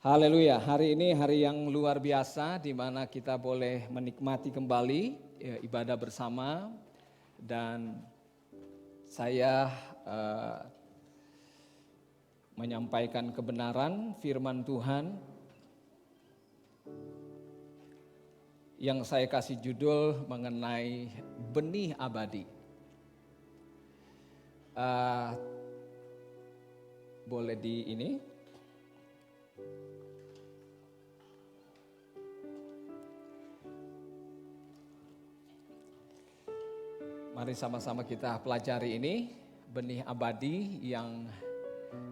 Haleluya, hari ini hari yang luar biasa di mana kita boleh menikmati kembali ibadah bersama dan saya menyampaikan kebenaran firman Tuhan yang saya kasih judul mengenai benih abadi. Boleh di ini? Mari sama-sama kita pelajari ini, benih abadi yang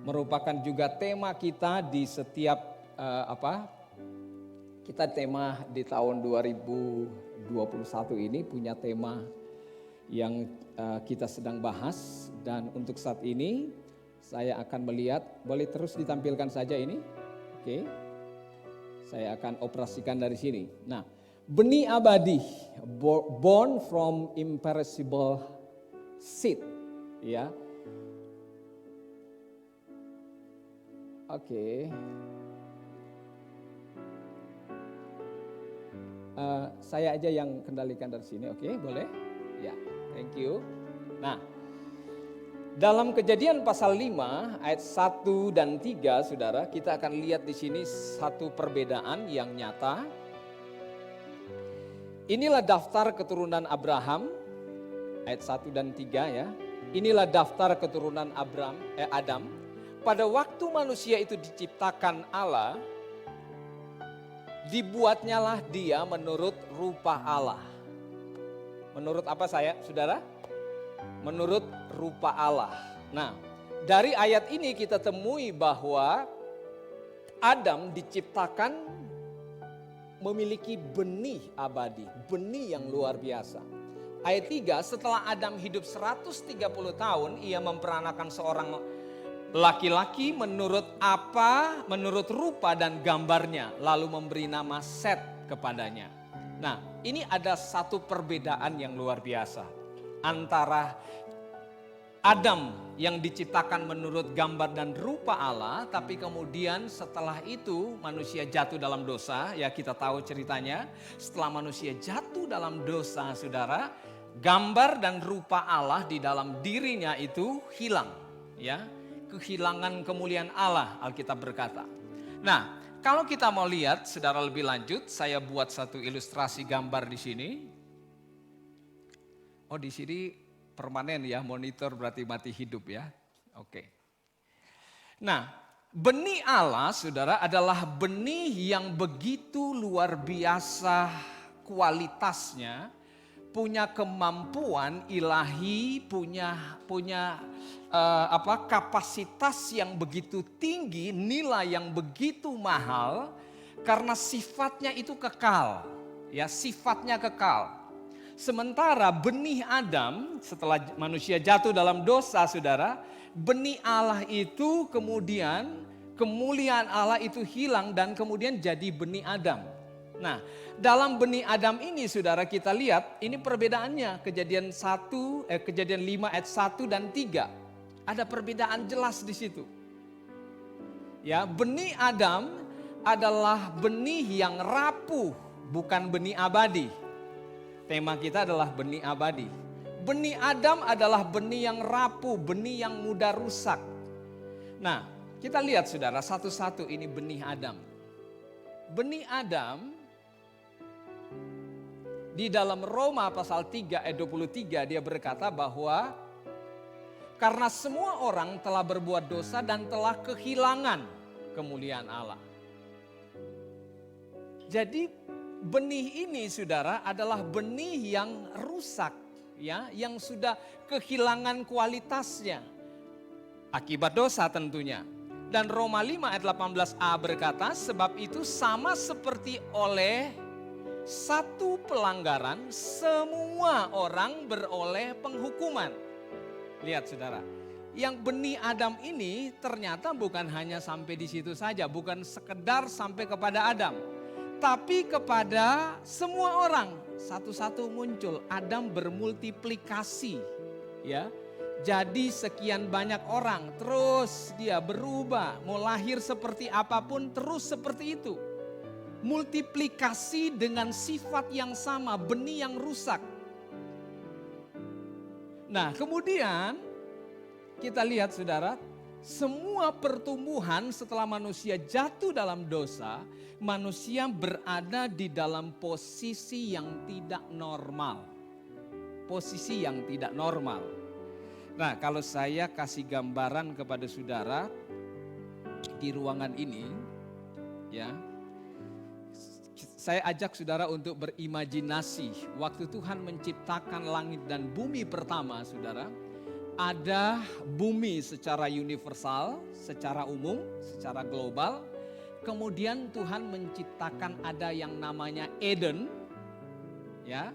merupakan juga tema kita di setiap kita tema di tahun 2021 ini punya tema yang kita sedang bahas dan untuk saat ini saya akan melihat, boleh terus ditampilkan saja ini, oke. Saya akan operasikan dari sini. Nah, benih abadi, born from imperishable seed, ya. Oke. Saya aja yang kendalikan dari sini, oke, boleh? Ya, thank you. Nah, dalam Kejadian pasal 5 ayat 1 dan 3, Saudara, kita akan lihat di sini satu perbedaan yang nyata. Inilah daftar keturunan Abraham, ayat 1 dan 3 ya. Inilah daftar keturunan Adam. Pada waktu manusia itu diciptakan Allah, dibuatnyalah dia menurut rupa Allah. Menurut apa saudara? Menurut rupa Allah. Nah, dari ayat ini kita temui bahwa Adam diciptakan memiliki benih abadi, benih yang luar biasa. Ayat 3, setelah Adam hidup 130 tahun, ia memperanakan seorang laki-laki menurut rupa dan gambarnya, lalu memberi nama Set kepadanya. Nah, ini ada satu perbedaan yang luar biasa antara Adam yang diciptakan menurut gambar dan rupa Allah, tapi kemudian setelah itu manusia jatuh dalam dosa, ya kita tahu ceritanya. Setelah manusia jatuh dalam dosa, saudara, gambar dan rupa Allah di dalam dirinya itu hilang, ya, kehilangan kemuliaan Allah, Alkitab berkata. Nah, kalau kita mau lihat saudara lebih lanjut, saya buat satu ilustrasi gambar di sini. Oh, di sini permanen ya, monitor berarti mati hidup ya. Oke. Nah, benih Allah saudara adalah benih yang begitu luar biasa kualitasnya, punya kemampuan ilahi, punya kapasitas yang begitu tinggi, nilai yang begitu mahal karena sifatnya itu kekal. Ya, sifatnya kekal. Sementara benih Adam setelah manusia jatuh dalam dosa, saudara, benih Allah itu kemudian kemuliaan Allah itu hilang dan kemudian jadi benih Adam. Nah, dalam benih Adam ini saudara kita lihat ini perbedaannya. Kejadian 5 ayat 1 dan 3. Ada perbedaan jelas di situ. Ya, benih Adam adalah benih yang rapuh, bukan benih abadi. Tema kita adalah benih abadi. Benih Adam adalah benih yang rapuh, benih yang mudah rusak. Nah, kita lihat saudara satu-satu ini benih Adam. Benih Adam di dalam Roma pasal 3 ayat 23 dia berkata bahwa karena semua orang telah berbuat dosa dan telah kehilangan kemuliaan Allah. Jadi benih ini saudara adalah benih yang rusak, ya, yang sudah kehilangan kualitasnya akibat dosa tentunya. Dan Roma 5 ayat 18a berkata, sebab itu sama seperti oleh satu pelanggaran semua orang beroleh penghukuman. Lihat saudara, yang benih Adam ini ternyata bukan hanya sampai di situ saja, bukan sekedar sampai kepada Adam. Tapi kepada semua orang, satu-satu muncul. Adam bermultiplikasi, ya. jadi sekian banyak orang, terus dia berubah, mau lahir seperti apapun terus seperti itu. Multiplikasi dengan sifat yang sama, benih yang rusak. Nah, kemudian kita lihat saudara, semua pertumbuhan setelah manusia jatuh dalam dosa, manusia berada di dalam posisi yang tidak normal. Posisi yang tidak normal. Nah, kalau saya kasih gambaran kepada saudara di ruangan ini, ya, saya ajak saudara untuk berimajinasi waktu Tuhan menciptakan langit dan bumi pertama, saudara. Ada bumi secara universal, secara umum, secara global. Kemudian Tuhan menciptakan ada yang namanya Eden, ya.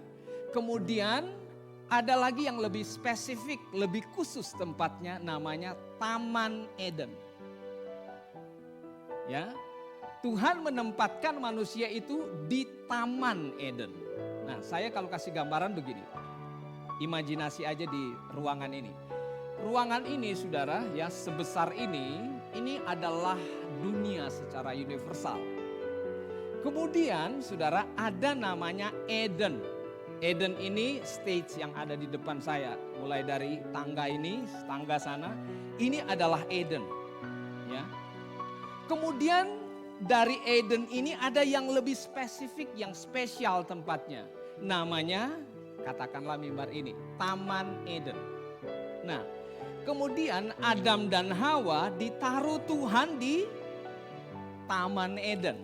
Kemudian ada lagi yang lebih spesifik, lebih khusus tempatnya, namanya Taman Eden. Ya, Tuhan menempatkan manusia itu di Taman Eden. Nah, saya kalau kasih gambaran begini, imajinasi aja di ruangan ini. Ruangan ini saudara ya sebesar ini adalah dunia secara universal. Kemudian saudara ada namanya Eden. Eden ini stage yang ada di depan saya. Mulai dari tangga ini, tangga sana, ini adalah Eden. Ya. Kemudian dari Eden ini ada yang lebih spesifik, yang spesial tempatnya. Namanya, katakanlah mimbar ini, Taman Eden. Nah, kemudian Adam dan Hawa ditaruh Tuhan di Taman Eden.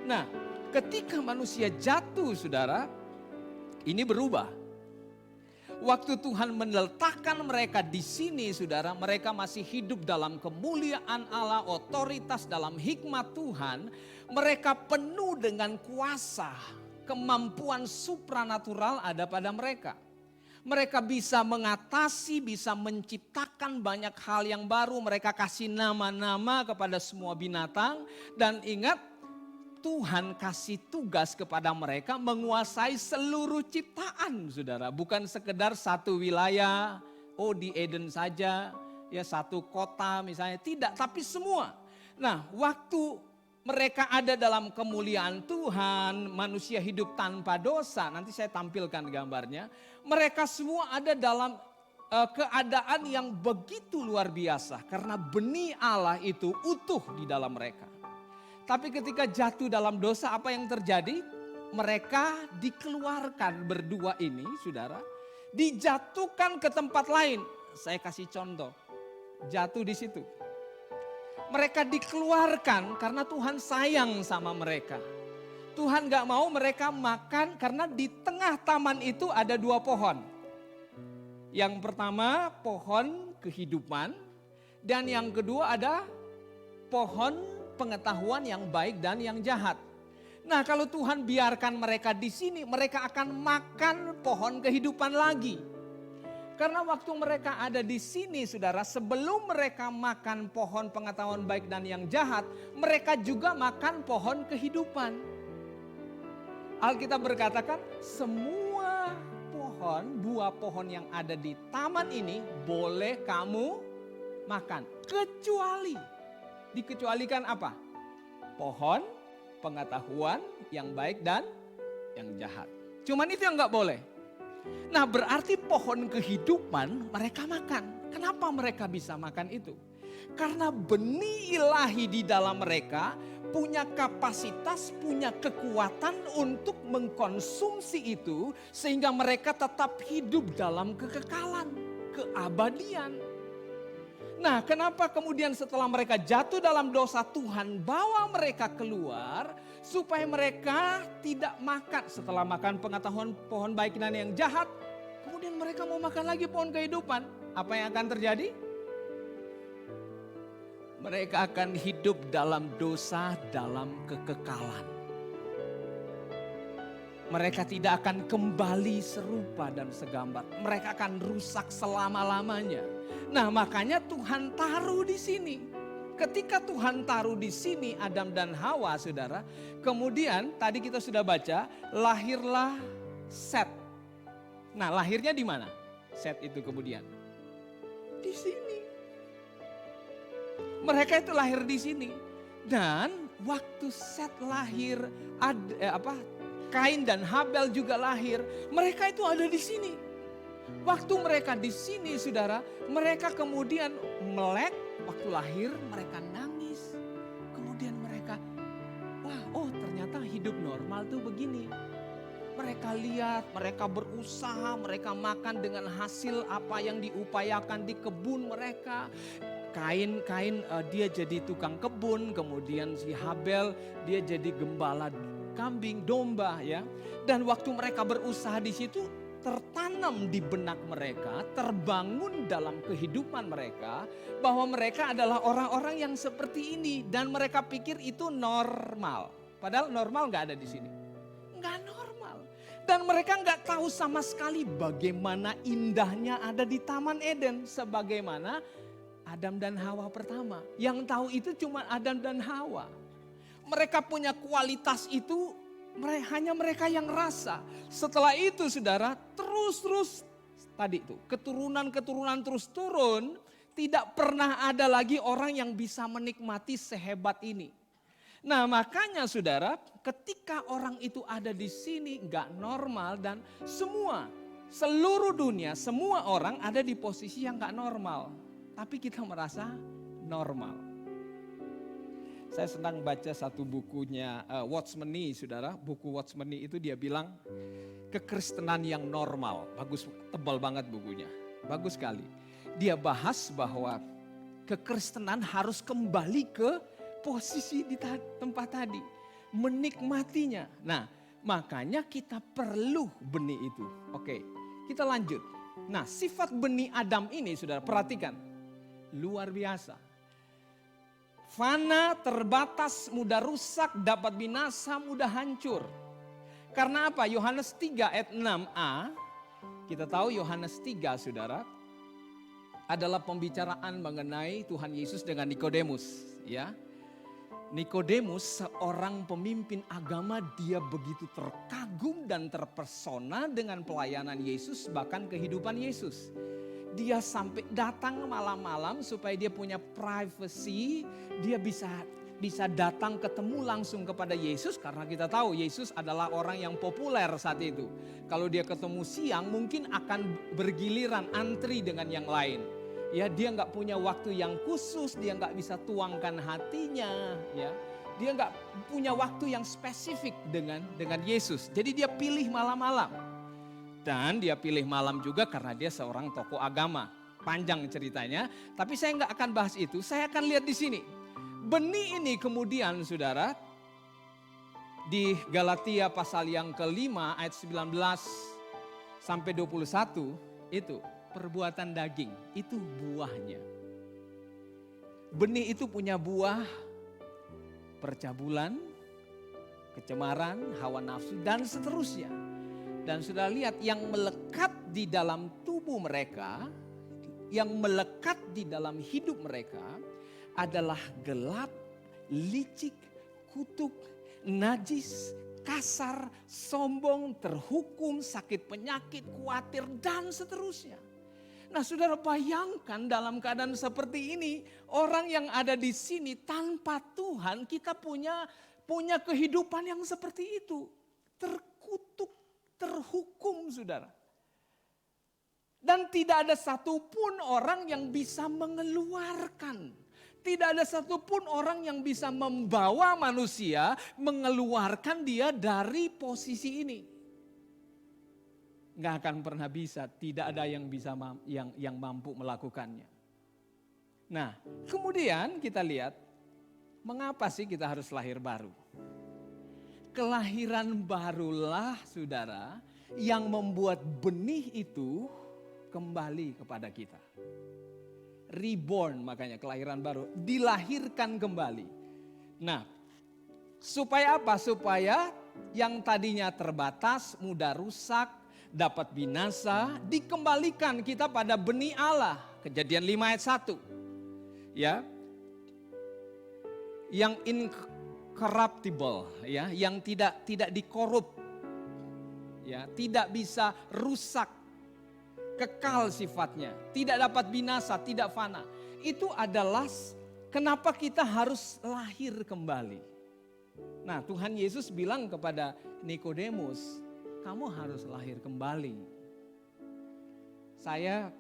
Nah, ketika manusia jatuh, saudara, ini berubah. Waktu Tuhan meletakkan mereka di sini, saudara, mereka masih hidup dalam kemuliaan Allah, otoritas dalam hikmat Tuhan. Mereka penuh dengan kuasa, kemampuan supranatural ada pada mereka. Mereka bisa mengatasi, bisa menciptakan banyak hal yang baru. Mereka kasih nama-nama kepada semua binatang. Dan ingat, Tuhan kasih tugas kepada mereka menguasai seluruh ciptaan, saudara. Bukan sekedar satu wilayah, di Eden saja, ya satu kota misalnya. Tidak, tapi semua. Nah, waktu mereka ada dalam kemuliaan Tuhan, manusia hidup tanpa dosa. Nanti saya tampilkan gambarnya. Mereka semua ada dalam keadaan yang begitu luar biasa. Karena benih Allah itu utuh di dalam mereka. Tapi ketika jatuh dalam dosa, apa yang terjadi? Mereka dikeluarkan berdua ini, saudara. Dijatuhkan ke tempat lain. Saya kasih contoh. Jatuh di situ. Mereka dikeluarkan karena Tuhan sayang sama mereka. Tuhan gak mau mereka makan karena di tengah taman itu ada dua pohon. Yang pertama pohon kehidupan. Dan yang kedua ada pohon pengetahuan yang baik dan yang jahat. Nah, kalau Tuhan biarkan mereka di sini, mereka akan makan pohon kehidupan lagi. Karena waktu mereka ada di sini, saudara, sebelum mereka makan pohon pengetahuan baik dan yang jahat, mereka juga makan pohon kehidupan. Alkitab berkatakan, semua pohon, buah pohon yang ada di taman ini boleh kamu makan. Dikecualikan apa? Pohon pengetahuan yang baik dan yang jahat. Cuman itu yang gak boleh. Nah, berarti pohon kehidupan mereka makan. Kenapa mereka bisa makan itu? Karena benih ilahi di dalam mereka punya kapasitas, punya kekuatan untuk mengkonsumsi itu. Sehingga mereka tetap hidup dalam kekekalan, keabadian. Nah, kenapa kemudian setelah mereka jatuh dalam dosa, Tuhan bawa mereka keluar supaya mereka tidak makan. Setelah makan pengetahuan pohon baik dan yang jahat, kemudian mereka mau makan lagi pohon kehidupan. Apa yang akan terjadi? Mereka akan hidup dalam dosa, dalam kekekalan. Mereka tidak akan kembali serupa dan segambar. Mereka akan rusak selama-lamanya. Nah, makanya Tuhan taruh di sini. Ketika Tuhan taruh di sini Adam dan Hawa, saudara. Kemudian tadi kita sudah baca, lahirlah Set. Nah, lahirnya di mana? Set itu kemudian. Di sini. Mereka itu lahir di sini. Dan waktu Set lahir, Kain dan Habel juga lahir, mereka itu ada di sini. Waktu mereka di sini, saudara, mereka kemudian melek. Waktu lahir mereka nangis. Kemudian mereka, ternyata hidup normal tuh begini. Mereka lihat, mereka berusaha, mereka makan dengan hasil apa yang diupayakan di kebun mereka. Kain dia jadi tukang kebun, kemudian si Habel dia jadi gembala kambing, domba ya. Dan waktu mereka berusaha di situ, tertanam di benak mereka, terbangun dalam kehidupan mereka bahwa mereka adalah orang-orang yang seperti ini dan mereka pikir itu normal. Padahal normal nggak ada di sini, nggak normal. Dan mereka nggak tahu sama sekali bagaimana indahnya ada di Taman Eden, sebagaimana Adam dan Hawa pertama. Yang tahu itu cuma Adam dan Hawa. Mereka punya kualitas itu hanya mereka yang rasa. Setelah itu saudara, terus tadi itu keturunan terus turun, tidak pernah ada lagi orang yang bisa menikmati sehebat ini. Nah, makanya saudara, ketika orang itu ada di sini nggak normal dan seluruh dunia, semua orang ada di posisi yang nggak normal. Tapi kita merasa normal. Saya senang baca satu bukunya Watchman Nee, saudara. Buku Watchman Nee itu dia bilang kekristenan yang normal. Bagus, tebal banget bukunya. Bagus sekali. Dia bahas bahwa kekristenan harus kembali ke posisi di tempat tadi. Menikmatinya. Nah, makanya kita perlu benih itu. Oke, kita lanjut. Nah, sifat benih Adam ini, saudara, perhatikan. Luar biasa. Fana, terbatas, mudah rusak, dapat binasa, mudah hancur. Karena apa? Yohanes 3 ayat 6a, kita tahu Yohanes 3 saudara, adalah pembicaraan mengenai Tuhan Yesus dengan Nikodemus. Ya, Nikodemus seorang pemimpin agama, dia begitu terkagum dan terpesona dengan pelayanan Yesus, bahkan kehidupan Yesus. Dia sampai datang malam-malam supaya dia punya privacy, dia bisa datang ketemu langsung kepada Yesus karena kita tahu Yesus adalah orang yang populer saat itu. Kalau dia ketemu siang mungkin akan bergiliran antri dengan yang lain. Ya, dia nggak punya waktu yang khusus, dia nggak bisa tuangkan hatinya, ya. Dia nggak punya waktu yang spesifik dengan Yesus. Jadi dia pilih malam-malam. Dan dia pilih malam juga karena dia seorang tokoh agama. Panjang ceritanya, tapi saya nggak akan bahas itu. Saya akan lihat di sini. Benih ini kemudian saudara, di Galatia pasal yang kelima ayat 19 sampai 21, itu perbuatan daging, itu buahnya. Benih itu punya buah percabulan, kecemaran, hawa nafsu, dan seterusnya. Dan sudah lihat yang melekat di dalam tubuh mereka, yang melekat di dalam hidup mereka adalah gelap, licik, kutuk, najis, kasar, sombong, terhukum, sakit penyakit, khawatir, dan seterusnya. Nah, saudara bayangkan dalam keadaan seperti ini, orang yang ada di sini tanpa Tuhan, kita punya kehidupan yang seperti itu. Terkutuk, terhukum, saudara. Dan tidak ada satupun orang yang bisa mengeluarkan. Tidak ada satupun orang yang bisa membawa manusia, mengeluarkan dia dari posisi ini. Nggak akan pernah bisa, tidak ada yang bisa yang mampu melakukannya. Nah, kemudian kita lihat, mengapa sih kita harus lahir baru? Kelahiran barulah saudara yang membuat benih itu kembali kepada kita. Reborn, makanya kelahiran baru, dilahirkan kembali. Nah, supaya apa? Supaya yang tadinya terbatas, mudah rusak, dapat binasa, dikembalikan kita pada benih Allah. Kejadian 5 ayat 1. Ya. Yang incorruptible, ya, yang tidak dikorup. Ya, tidak bisa rusak. kekal sifatnya, tidak dapat binasa, tidak fana. Itu adalah kenapa kita harus lahir kembali. Nah, Tuhan Yesus bilang kepada Nikodemus, kamu harus lahir kembali. Saya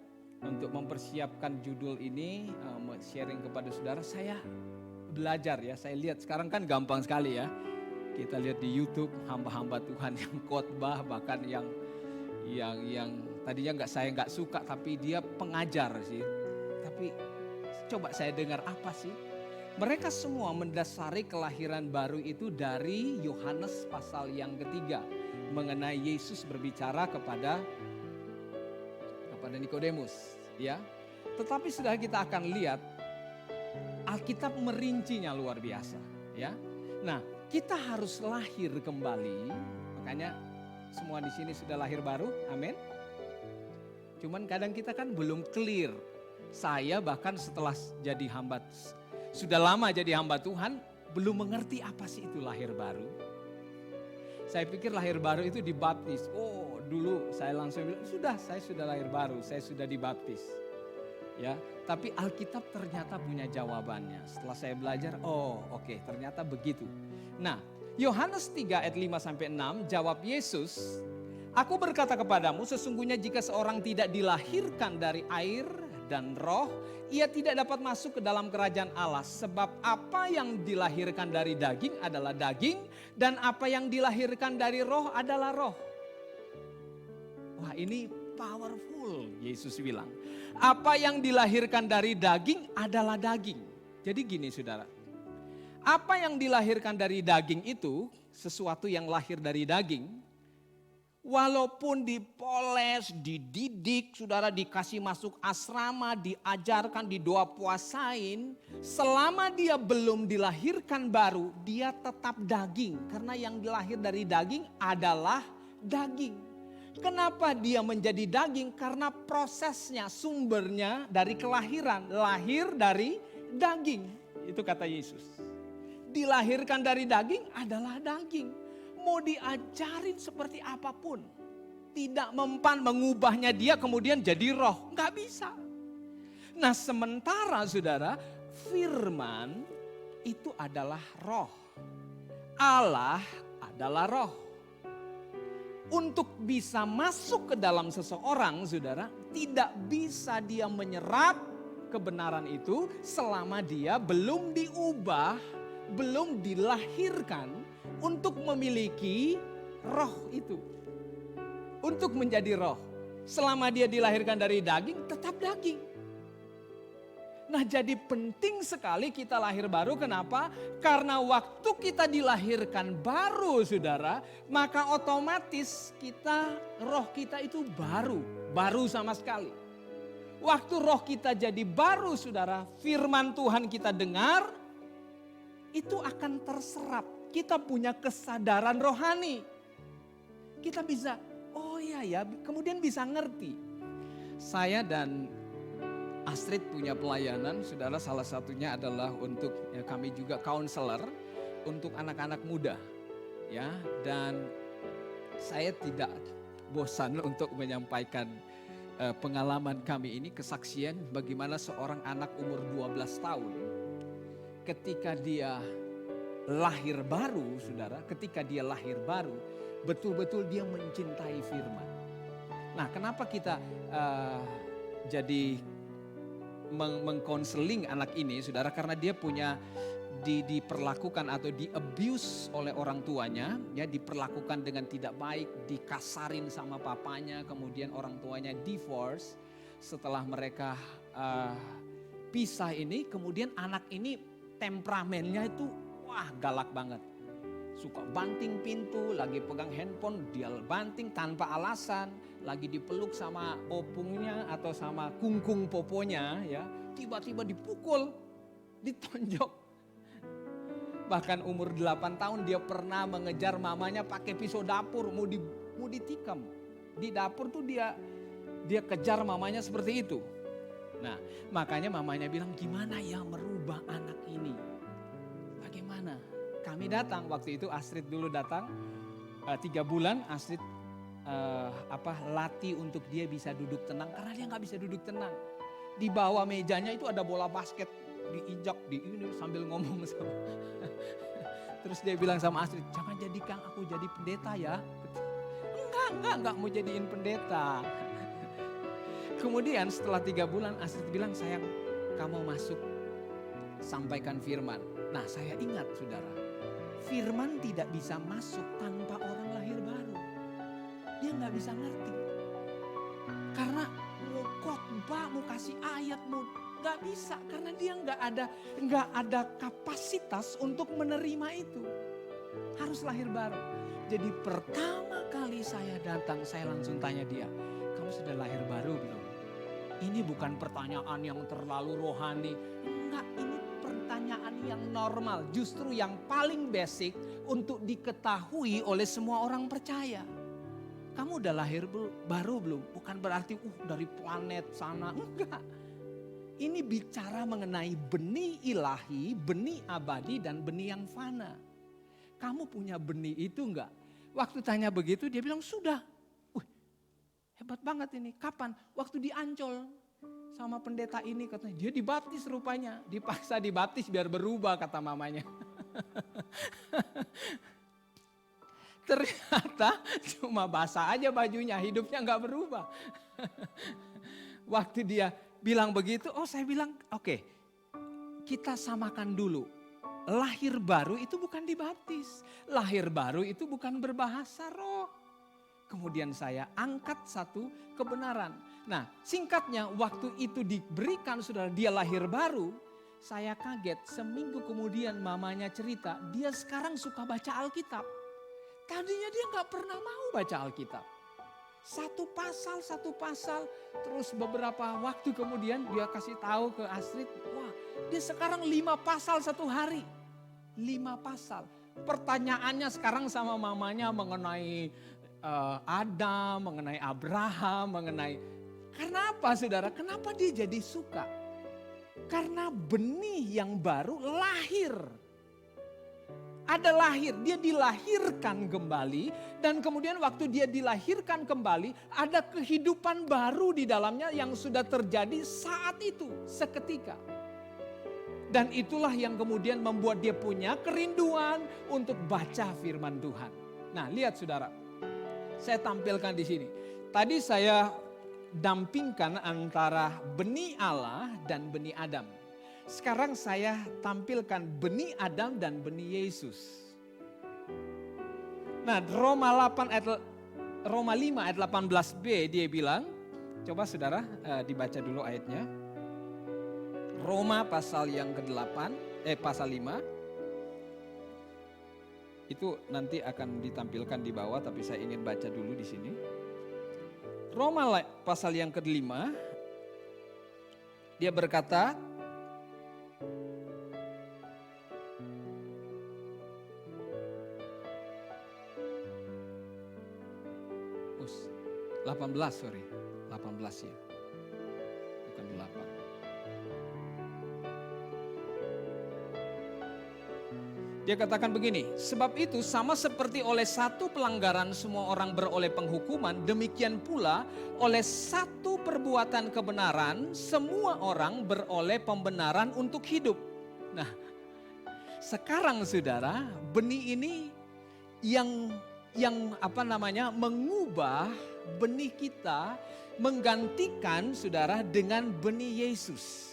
untuk mempersiapkan judul ini, sharing kepada saudara, saya belajar ya. Saya lihat sekarang kan gampang sekali ya. Kita lihat di YouTube hamba-hamba Tuhan yang khotbah, bahkan yang tadinya saya nggak suka, tapi dia pengajar sih. Tapi coba saya dengar apa sih? Mereka semua mendasari kelahiran baru itu dari Yohanes pasal yang ketiga, mengenai Yesus berbicara kepada Nikodemus, ya. Tetapi sudah kita akan lihat Alkitab merincinya luar biasa, ya. Nah, kita harus lahir kembali, makanya semua di sini sudah lahir baru, amin. Cuman kadang kita kan belum clear. Saya bahkan setelah jadi hamba, sudah lama jadi hamba Tuhan, belum mengerti apa sih itu lahir baru. Saya pikir lahir baru itu dibaptis. Oh, dulu saya langsung bilang, saya sudah lahir baru, saya sudah dibaptis. Ya, tapi Alkitab ternyata punya jawabannya. Setelah saya belajar, oke, ternyata begitu. Nah, Yohanes 3 ayat 5-6 jawab Yesus, aku berkata kepadamu, sesungguhnya jika seorang tidak dilahirkan dari air dan roh, ia tidak dapat masuk ke dalam kerajaan Allah. Sebab apa yang dilahirkan dari daging adalah daging, dan apa yang dilahirkan dari roh adalah roh. Wah, ini powerful, Yesus bilang. Apa yang dilahirkan dari daging adalah daging. Jadi gini saudara, apa yang dilahirkan dari daging itu, sesuatu yang lahir dari daging, walaupun dipoles, dididik, saudara dikasih masuk asrama, diajarkan, didoa puasain, selama dia belum dilahirkan baru, dia tetap daging. Karena yang dilahir dari daging adalah daging. Kenapa dia menjadi daging? Karena prosesnya, sumbernya dari kelahiran, lahir dari daging. Itu kata Yesus. Dilahirkan dari daging adalah daging. Mau diajarin seperti apapun, tidak mempan mengubahnya dia kemudian jadi roh. Nggak bisa. Nah, sementara saudara, firman itu adalah roh. Allah adalah roh. Untuk bisa masuk ke dalam seseorang, saudara, tidak bisa dia menyerap kebenaran itu selama dia belum diubah, belum dilahirkan untuk memiliki roh itu. Untuk menjadi roh. Selama dia dilahirkan dari daging, tetap daging. Nah, jadi penting sekali kita lahir baru. Kenapa? Karena waktu kita dilahirkan baru, saudara, maka otomatis roh kita itu baru sama sekali. Waktu roh kita jadi baru, saudara, firman Tuhan kita dengar, itu akan terserap. Kita punya kesadaran rohani. Kita bisa, kemudian bisa ngerti. Saya dan Astrid punya pelayanan, saudara, salah satunya adalah untuk kami juga counselor untuk anak-anak muda, ya. Dan saya tidak bosan untuk menyampaikan pengalaman kami ini, kesaksian bagaimana seorang anak umur 12 tahun ketika dia lahir baru, saudara, ketika dia lahir baru, betul-betul dia mencintai firman. Nah, kenapa kita jadi mengkonseling anak ini, saudara, karena dia punya diperlakukan atau di-abuse oleh orang tuanya, ya, diperlakukan dengan tidak baik, dikasarin sama papanya, kemudian orang tuanya divorce. Setelah mereka pisah ini, kemudian anak ini temperamennya itu galak banget. Suka banting pintu, lagi pegang handphone dia banting tanpa alasan, lagi dipeluk sama opungnya atau sama kungkung poponya, ya, tiba-tiba dipukul, ditonjok. Bahkan umur 8 tahun dia pernah mengejar mamanya pakai pisau dapur, mau ditikam. Di dapur tuh dia kejar mamanya seperti itu. Nah, makanya mamanya bilang, gimana ya merubah anak ini? Bagaimana? Kami datang, waktu itu Astrid dulu datang, 3 bulan Astrid latih untuk dia bisa duduk tenang karena dia nggak bisa duduk tenang. Di bawah mejanya itu ada bola basket, diinjak di ini sambil ngomong sama. Terus dia bilang sama Astrid, jangan jadikan aku jadi pendeta ya. Enggak mau jadiin pendeta. Kemudian setelah 3 bulan Astrid bilang, sayang kamu masuk sampaikan firman. Nah saya ingat saudara, firman tidak bisa masuk tanpa orang lahir baru. Dia nggak bisa ngerti. Karena mau khotbah, mau kasih ayat, mau nggak bisa. Karena dia nggak ada kapasitas untuk menerima itu. Harus lahir baru. Jadi pertama kali saya datang, saya langsung tanya dia, kamu sudah lahir baru belum? Ini bukan pertanyaan yang terlalu rohani. Enggak, ini pertanyaan yang normal. Justru yang paling basic untuk diketahui oleh semua orang percaya. Kamu udah lahir baru belum? Bukan berarti dari planet sana. Enggak. Ini bicara mengenai benih ilahi, benih abadi dan benih yang fana. Kamu punya benih itu enggak? Waktu tanya begitu dia bilang sudah. Hebat banget ini. Kapan? Waktu di Ancol sama pendeta ini katanya. Dia dibaptis rupanya. Dipaksa dibaptis biar berubah kata mamanya. Ternyata cuma basah aja bajunya. Hidupnya gak berubah. Waktu dia bilang begitu. Saya bilang oke, kita samakan dulu. Lahir baru itu bukan dibaptis. Lahir baru itu bukan berbahasa roh. Kemudian saya angkat satu kebenaran. Nah singkatnya waktu itu diberikan saudara dia lahir baru. Saya kaget seminggu kemudian mamanya cerita dia sekarang suka baca Alkitab. Tadinya dia gak pernah mau baca Alkitab. Satu pasal. Terus beberapa waktu kemudian dia kasih tahu ke Astrid. Wah dia sekarang 5 pasal satu hari. 5 pasal. Pertanyaannya sekarang sama mamanya mengenai Adam, mengenai Abraham, karena apa saudara? Kenapa dia jadi suka? Karena benih yang baru lahir. Ada lahir, dia dilahirkan kembali dan kemudian waktu dia dilahirkan kembali ada kehidupan baru di dalamnya yang sudah terjadi saat itu, seketika. Dan itulah yang kemudian membuat dia punya kerinduan untuk baca firman Tuhan. Nah, lihat saudara. Saya tampilkan di sini. Tadi saya dampingkan antara benih Allah dan benih Adam. Sekarang saya tampilkan benih Adam dan benih Yesus. Nah, Roma 5 ayat 18b dia bilang, coba saudara dibaca dulu ayatnya. Roma pasal yang ke-8, pasal 5. Itu nanti akan ditampilkan di bawah, tapi saya ingin baca dulu di sini. Roma pasal yang ke-5, dia berkata, us 18 ya, bukan 8. Dia katakan begini, sebab itu sama seperti oleh satu pelanggaran semua orang beroleh penghukuman, demikian pula oleh satu perbuatan kebenaran semua orang beroleh pembenaran untuk hidup. Nah, sekarang saudara, benih ini yang mengubah benih kita, menggantikan saudara dengan benih Yesus.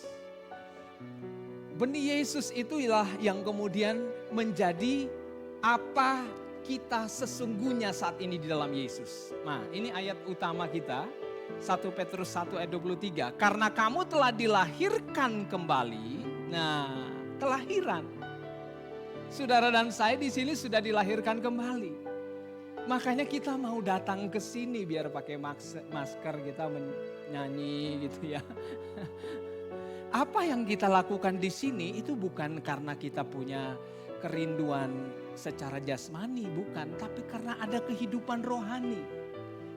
Benih Yesus itulah yang kemudian menjadi apa kita sesungguhnya saat ini di dalam Yesus. Nah ini ayat utama kita, 1 Petrus 1 ayat 23. Karena kamu telah dilahirkan kembali, nah kelahiran. Saudara dan saya di sini sudah dilahirkan kembali. Makanya kita mau datang ke sini biar pakai masker, kita menyanyi gitu ya. Apa yang kita lakukan di sini itu bukan karena kita punya kerinduan secara jasmani, bukan. Tapi karena ada kehidupan rohani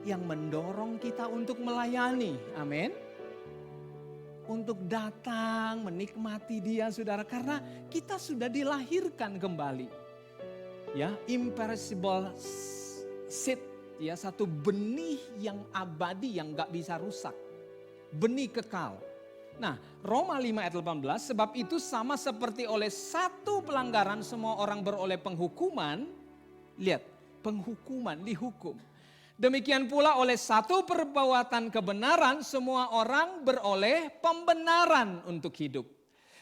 yang mendorong kita untuk melayani. Amin. Untuk datang menikmati Dia saudara. Karena kita sudah dilahirkan kembali. Ya, imperishable seed ya, satu benih yang abadi yang gak bisa rusak. Benih kekal. Nah, Roma 5 ayat 18, sebab itu sama seperti oleh satu pelanggaran semua orang beroleh penghukuman. Lihat, penghukuman, dihukum. Demikian pula oleh satu perbuatan kebenaran semua orang beroleh pembenaran untuk hidup.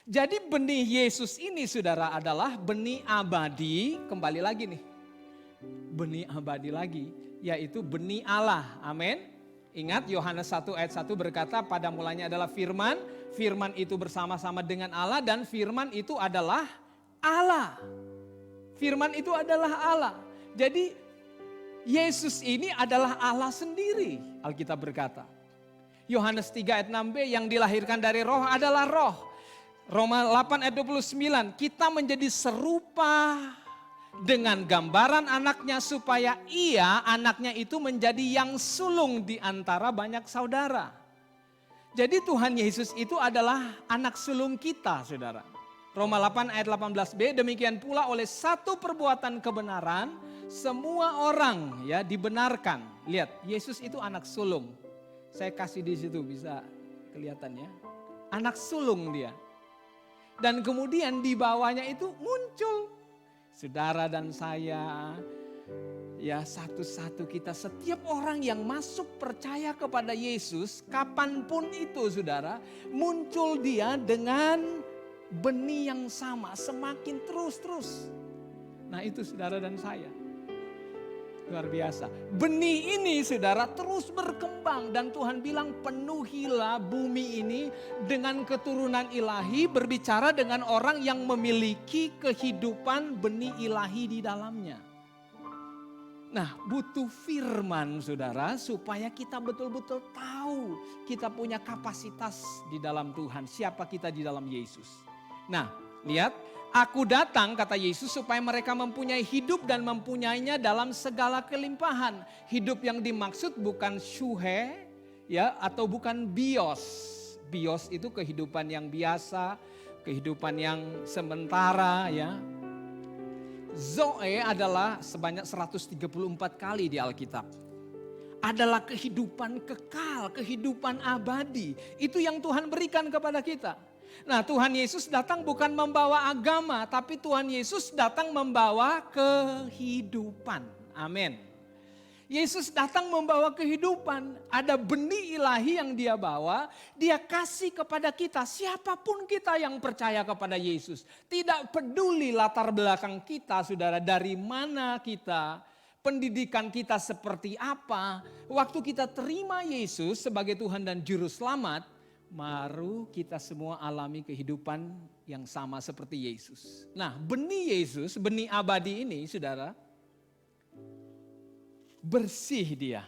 Jadi benih Yesus ini saudara adalah benih abadi, kembali lagi nih. Benih abadi lagi, yaitu benih Allah, amin. Ingat Yohanes 1 ayat 1 berkata pada mulanya adalah firman, firman itu bersama-sama dengan Allah dan firman itu adalah Allah. Firman itu adalah Allah. Jadi Yesus ini adalah Allah sendiri, Alkitab berkata. Yohanes 3 ayat 6b, yang dilahirkan dari roh adalah roh. Roma 8 ayat 29, kita menjadi serupa dengan gambaran anaknya supaya ia, anaknya itu menjadi yang sulung di antara banyak saudara. Jadi Tuhan Yesus itu adalah anak sulung kita, saudara. Roma 8 ayat 18b, demikian pula oleh satu perbuatan kebenaran semua orang ya dibenarkan. Lihat, Yesus itu anak sulung. Saya kasih di situ bisa kelihatan ya. Anak sulung dia. Dan kemudian di bawahnya itu muncul saudara dan saya, ya satu-satu kita, setiap orang yang masuk percaya kepada Yesus, kapanpun itu saudara, muncul dia dengan benih yang sama, semakin terus-terus. Nah itu saudara dan saya. Luar biasa. Benih ini saudara terus berkembang dan Tuhan bilang penuhilah bumi ini dengan keturunan ilahi, berbicara dengan orang yang memiliki kehidupan benih ilahi di dalamnya. Nah butuh firman saudara supaya kita betul-betul tahu kita punya kapasitas di dalam Tuhan, siapa kita di dalam Yesus. Nah lihat, aku datang kata Yesus supaya mereka mempunyai hidup dan mempunyainya dalam segala kelimpahan. Hidup yang dimaksud bukan syuhe ya atau bukan bios. Bios itu kehidupan yang biasa, kehidupan yang sementara ya. Zoe adalah sebanyak 134 kali di Alkitab. Adalah kehidupan kekal, kehidupan abadi. Itu yang Tuhan berikan kepada kita. Nah Tuhan Yesus datang bukan membawa agama, tapi Tuhan Yesus datang membawa kehidupan. Amin. Yesus datang membawa kehidupan. Ada benih ilahi yang dia bawa, dia kasih kepada kita. Siapapun kita yang percaya kepada Yesus. Tidak peduli latar belakang kita saudara, dari mana kita, pendidikan kita seperti apa. Waktu kita terima Yesus sebagai Tuhan dan Juru Selamat, baru kita semua alami kehidupan yang sama seperti Yesus. Nah benih Yesus, benih abadi ini saudara, bersih dia.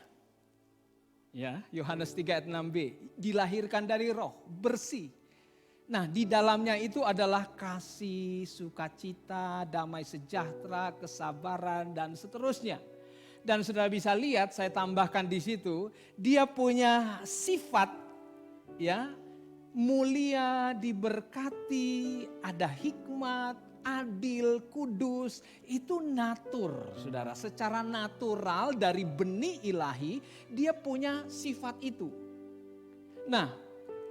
Ya, Yohanes 3 ayat 6b, dilahirkan dari roh, bersih. Nah di dalamnya itu adalah kasih, sukacita, damai sejahtera, kesabaran dan seterusnya. Dan saudara bisa lihat, saya tambahkan di situ, dia punya sifat ya, mulia, diberkati, ada hikmat, adil, kudus, itu natur, saudara. Secara natural dari benih ilahi, dia punya sifat itu. Nah,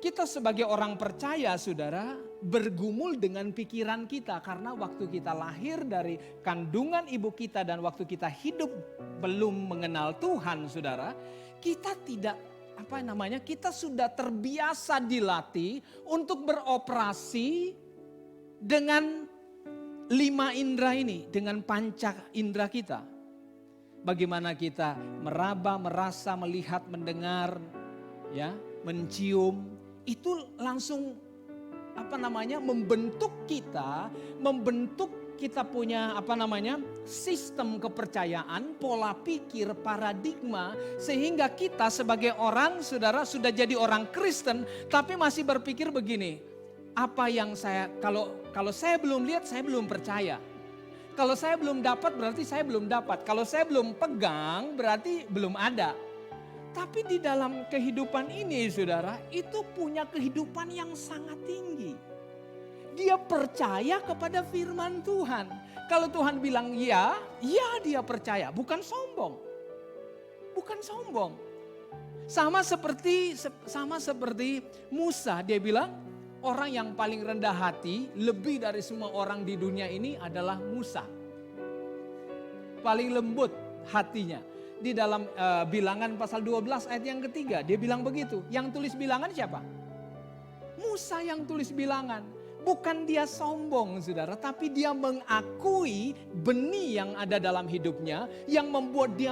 kita sebagai orang percaya, saudara, bergumul dengan pikiran kita. Karena waktu kita lahir dari kandungan ibu kita dan waktu kita hidup belum mengenal Tuhan, saudara, kita kita sudah terbiasa dilatih untuk beroperasi dengan 5 indera ini, dengan panca indera kita. Bagaimana kita meraba, merasa, melihat, mendengar, ya, mencium, itu langsung membentuk kita punya sistem kepercayaan, pola pikir, paradigma, sehingga kita sebagai orang, saudara, sudah jadi orang Kristen tapi masih berpikir begini, apa yang kalau saya belum lihat saya belum percaya. Kalau saya belum dapat berarti saya belum dapat. Kalau saya belum pegang berarti belum ada. Tapi di dalam kehidupan ini saudara, itu punya kehidupan yang sangat tinggi. Dia percaya kepada firman Tuhan. Kalau Tuhan bilang ya, ya dia percaya, bukan sombong. bukan sombong. Sama seperti Musa, dia bilang orang yang paling rendah hati lebih dari semua orang di dunia ini adalah Musa. Paling lembut hatinya. Di dalam Bilangan pasal 12 ayat yang ketiga, dia bilang begitu. Yang tulis Bilangan siapa? Musa yang tulis Bilangan. Bukan dia sombong, saudara, tapi dia mengakui benih yang ada dalam hidupnya yang membuat dia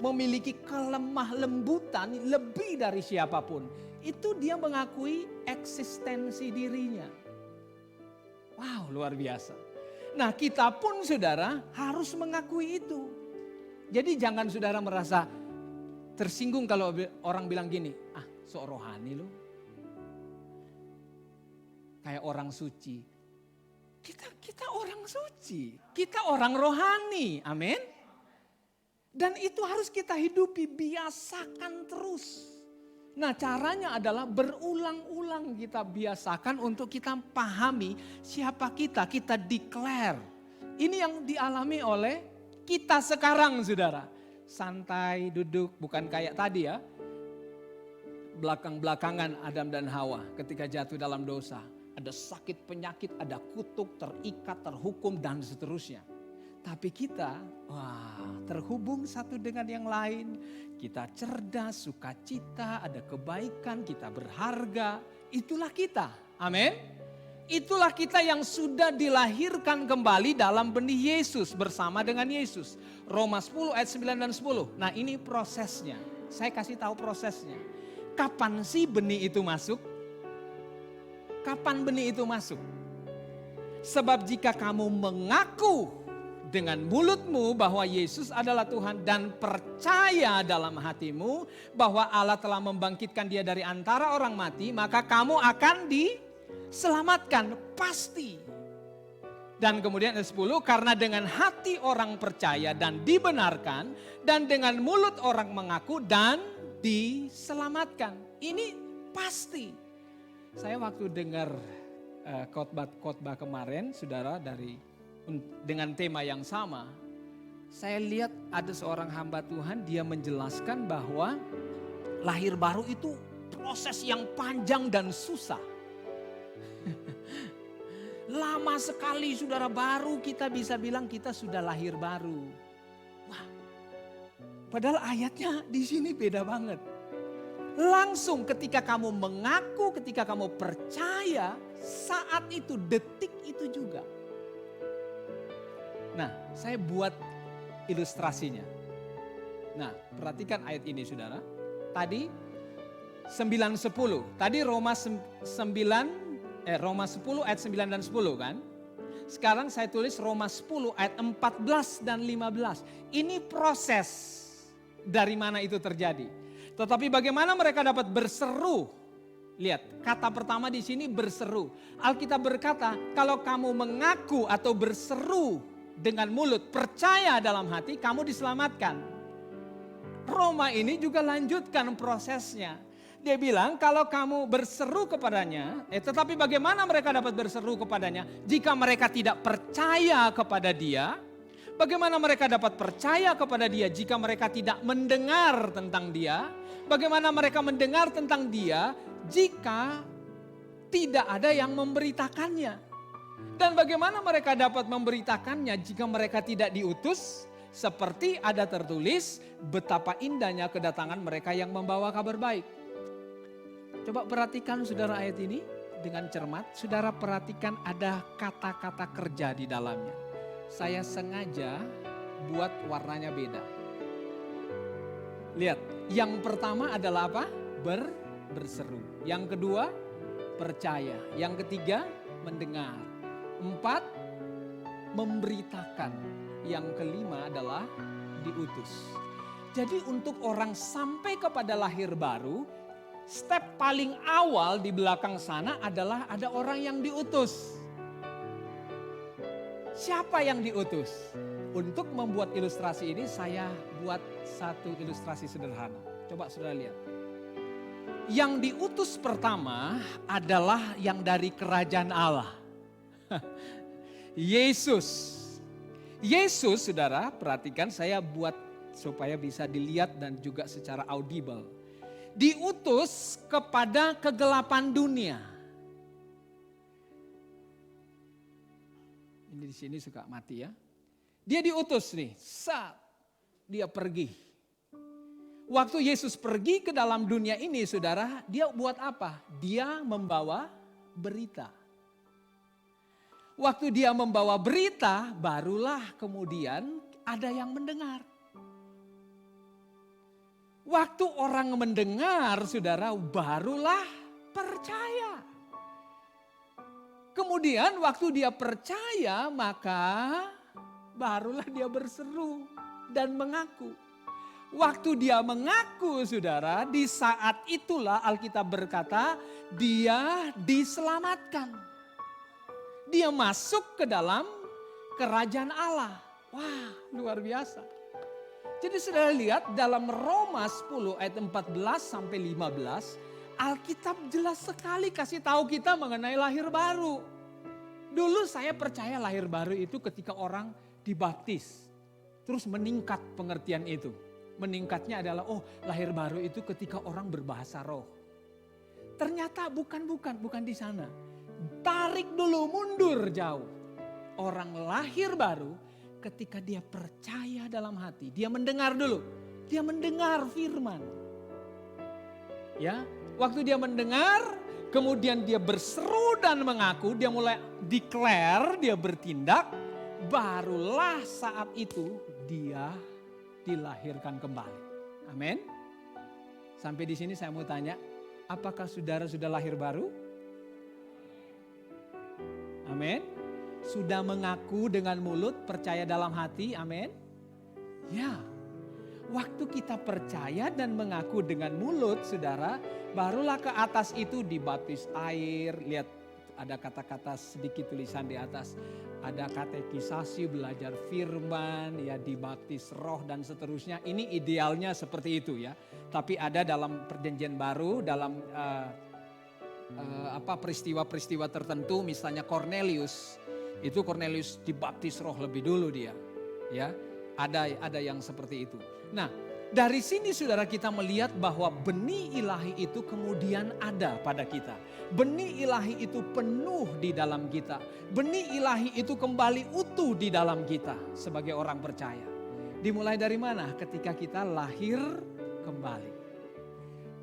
memiliki kelemah lembutan lebih dari siapapun. Itu dia mengakui eksistensi dirinya. Wow, luar biasa. Nah, kita pun, saudara, harus mengakui itu. Jadi jangan saudara merasa tersinggung kalau orang bilang gini, sok rohani lu. Kayak orang suci. Kita orang suci. Kita orang rohani. Amin. Dan itu harus kita hidupi, biasakan terus. Nah, caranya adalah berulang-ulang kita biasakan untuk kita pahami siapa kita declare. Ini yang dialami oleh kita sekarang, saudara. Santai, duduk, bukan kayak tadi ya. Belakang-belakangan Adam dan Hawa ketika jatuh dalam dosa. Ada sakit penyakit, ada kutuk, terikat, terhukum, dan seterusnya. Tapi kita, terhubung satu dengan yang lain. Kita cerdas, sukacita, ada kebaikan, kita berharga. Itulah kita, amin. Itulah kita yang sudah dilahirkan kembali dalam benih Yesus bersama dengan Yesus. Roma 10 ayat 9 dan 10. Nah, ini prosesnya. Saya kasih tahu prosesnya. Kapan sih benih itu masuk? Kapan benih itu masuk? Sebab jika kamu mengaku dengan mulutmu bahwa Yesus adalah Tuhan dan percaya dalam hatimu bahwa Allah telah membangkitkan dia dari antara orang mati, maka kamu akan diselamatkan, pasti. Dan kemudian ayat 10, karena dengan hati orang percaya dan dibenarkan, dan dengan mulut orang mengaku dan diselamatkan. Ini pasti. Saya waktu dengar khotbah kemarin, saudara, dengan tema yang sama, saya lihat ada seorang hamba Tuhan, dia menjelaskan bahwa lahir baru itu proses yang panjang dan susah. Lama sekali, saudara, baru kita bisa bilang kita sudah lahir baru. Wah, padahal ayatnya di sini beda banget. Langsung ketika kamu mengaku, ketika kamu percaya, saat itu, detik itu juga. Nah, saya buat ilustrasinya. Nah, perhatikan ayat ini, saudara. Tadi 9-10. Tadi Roma 10 ayat 9 dan 10 kan. Sekarang saya tulis Roma 10 ayat 14 dan 15. Ini proses dari mana itu terjadi. Tetapi bagaimana mereka dapat berseru? Lihat, kata pertama di sini berseru. Alkitab berkata, kalau kamu mengaku atau berseru dengan mulut, percaya dalam hati, kamu diselamatkan. Roma ini juga lanjutkan prosesnya. Dia bilang, kalau kamu berseru kepadanya, tetapi bagaimana mereka dapat berseru kepadanya jika mereka tidak percaya kepada dia? Bagaimana mereka dapat percaya kepada dia jika mereka tidak mendengar tentang dia? Bagaimana mereka mendengar tentang dia jika tidak ada yang memberitakannya? Dan bagaimana mereka dapat memberitakannya jika mereka tidak diutus? Seperti ada tertulis, betapa indahnya kedatangan mereka yang membawa kabar baik. Coba perhatikan, saudara, ayat ini dengan cermat. Saudara perhatikan ada kata-kata kerja di dalamnya. Saya sengaja buat warnanya beda. Lihat, yang pertama adalah apa? Berseru. Yang kedua, percaya. Yang ketiga, mendengar. 4, memberitakan. Yang kelima adalah diutus. Jadi untuk orang sampai kepada lahir baru, step paling awal di belakang sana adalah ada orang yang diutus. Siapa yang diutus? Untuk membuat ilustrasi ini saya buat satu ilustrasi sederhana. Coba saudara lihat. Yang diutus pertama adalah yang dari kerajaan Allah. Yesus. Yesus, saudara, perhatikan saya buat supaya bisa dilihat dan juga secara audible. Diutus kepada kegelapan dunia. Ini di sini suka mati ya. Dia diutus nih, saat dia pergi. Waktu Yesus pergi ke dalam dunia ini saudara, dia buat apa? Dia membawa berita. Waktu dia membawa berita, barulah kemudian ada yang mendengar. Waktu orang mendengar, saudara, barulah percaya. Kemudian waktu dia percaya, maka barulah dia berseru dan mengaku. Waktu dia mengaku, saudara, di saat itulah Alkitab berkata, dia diselamatkan. Dia masuk ke dalam kerajaan Allah. Wah, luar biasa. Jadi saudara lihat dalam Roma 10 ayat 14 sampai 15, Alkitab jelas sekali kasih tahu kita mengenai lahir baru. Dulu saya percaya lahir baru itu ketika orang dibaptis. Terus meningkat pengertian itu. Meningkatnya adalah lahir baru itu ketika orang berbahasa roh. Ternyata bukan di sana. Tarik dulu, mundur jauh. Orang lahir baru ketika dia percaya dalam hati, dia mendengar dulu. Dia mendengar firman. Ya, waktu dia mendengar, kemudian dia berseru dan mengaku, dia mulai declare, dia bertindak, barulah saat itu dia dilahirkan kembali. Amin. Sampai di sini saya mau tanya, apakah saudara sudah lahir baru? Amin. Sudah mengaku dengan mulut, percaya dalam hati, amin. Ya, waktu kita percaya dan mengaku dengan mulut, saudara, barulah ke atas itu dibaptis air. Lihat ada kata-kata sedikit tulisan di atas. Ada katekisasi, belajar firman, ya dibaptis roh dan seterusnya. Ini idealnya seperti itu ya. Tapi ada dalam perjanjian baru, dalam peristiwa-peristiwa tertentu, misalnya Cornelius. Itu Cornelius dibaptis roh lebih dulu dia. Ya, ada yang seperti itu. Nah, dari sini saudara kita melihat bahwa benih ilahi itu kemudian ada pada kita. Benih ilahi itu penuh di dalam kita. Benih ilahi itu kembali utuh di dalam kita sebagai orang percaya. Dimulai dari mana? Ketika kita lahir kembali.